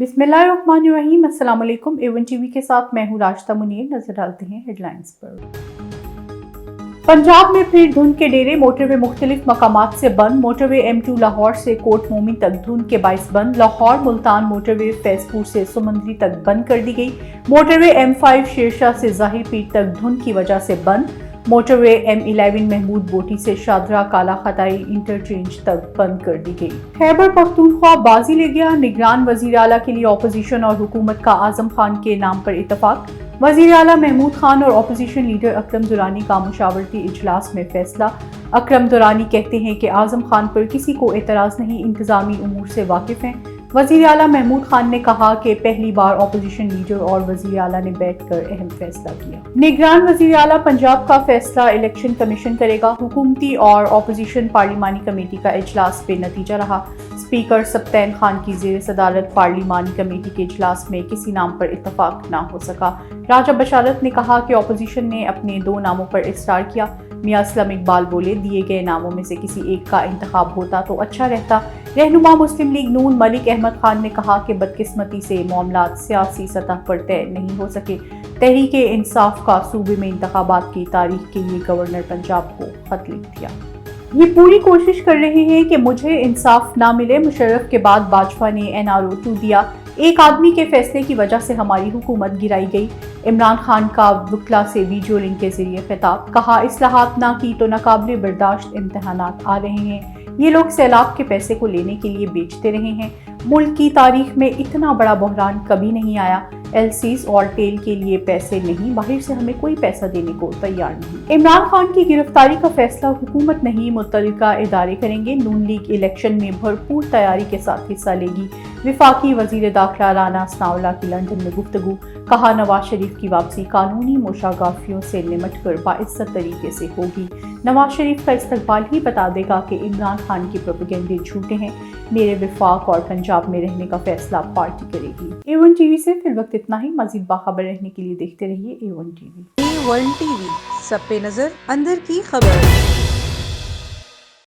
बिस्मिल्लाहिर्रहमानिर्रहीम। अस्सलाम वालेकुम। A1 टीवी के साथ मैं हूँ राशिदा मुनीर। नजर डालते हैं हेडलाइंस पर। पंजाब में फिर धुंध के डेरे, मोटरवे मुख्तलिफ मकामात से बंद। मोटरवे M2 लाहौर से कोट मोमिन तक धुंध के बाइस बंद। लाहौर मुल्तान मोटरवे फैजपुर से सुमंदरी तक बंद कर दी गई। मोटरवे M5 शेरशाह से ज़ाहिर पीर तक धुंध की वजह से बंद। मोटरवे M11 महमूद बोटी से शादरा काला खताई इंटरचेंज तक बंद कर दी गई। खैबर पख्तूनख्वा बाजी ले गया। निगरान वजीर आला के लिए अपोजिशन और हुकूमत का आजम खान के नाम पर इत्तफाक। वजीर आला महमूद खान और अपोजिशन लीडर अकरम दुरानी का मुशावरती इजलास में फैसला। अकरम दुरानी कहते हैं कि आजम खान पर किसी को एतराज नहीं, इंतजामी उमूर से वाकिफ हैं। वजीर आला महमूद खान ने कहा कि पहली बार अपोजिशन लीडर और वजीर आला ने बैठकर अहम फैसला किया। निगरान वजीर आला पंजाब का फैसला इलेक्शन कमीशन करेगा। हुकूमती और अपोजिशन पार्लिमानी कमेटी का इजलास बेनतीजा रहा। स्पीकर सब्तैन खान की जेर सदारत पार्लिमानी कमेटी के इजलास में किसी नाम पर इत्तफाक न हो सका। राजा बशारत ने कहा कि अपोजिशन ने अपने दो नामों पर इस्रार किया। मियां असलम इकबाल बोले, दिए गए नामों में से किसी एक का इंतखाब होता तो अच्छा रहता। रहनुमा मुस्लिम लीग नून मलिक अहमद खान ने कहा कि बदकिस्मती से मामलात सियासी सतह पर तय नहीं हो सके। तहरीक इंसाफ का सूबे में इंतखाबात की तारीख के लिए गवर्नर पंजाब को खत लिख दिया। ये पूरी कोशिश कर रहे हैं कि मुझे इंसाफ ना मिले। मुशर्रफ के बाद बाजवा ने NRO 2 दिया। एक आदमी के फैसले की वजह से हमारी हुकूमत गिराई गई। इमरान खान का वकला से वीडियो लिंक के जरिए खिताब, कहा इस्लाहात ना की तो नाकाबिले बर्दाश्त इम्तहानात आ रहे हैं। ये लोग सैलाब के पैसे को लेने के लिए बेचते रहे हैं। मुल्क की तारीख में इतना बड़ा बहरान कभी नहीं आया। LCs और टेल के लिए पैसे नहीं, बाहर से हमें कोई पैसा देने को तैयार नहीं। इमरान खान की गिरफ्तारी का फैसला हुकूमत नहीं, मुतल्लिका इदारे करेंगे। नून लीग इलेक्शन में भरपूर तैयारी के साथ हिस्सा लेगी। विफाकी वजीर दाखिला राना असनाउल्लाह की लंदन में गुफ्तगू, कहा नवाज शरीफ की वापसी कानूनी मोशागाफियों से निमट कर बाइज्जत तरीके से होगी। नवाज शरीफ का इस्तकबाल ही बता देगा कि इमरान खान के प्रोपेगेंडे झूठे हैं। मेरे विफाक और पंजाब में रहने का फैसला पार्टी करेगी। A1 टीवी से फिर वक्त इतना ही। मजीद बाखबर रहने के लिए देखते रहिए A1 टीवी। A1 टीवी, सब पे नजर, अंदर की खबर।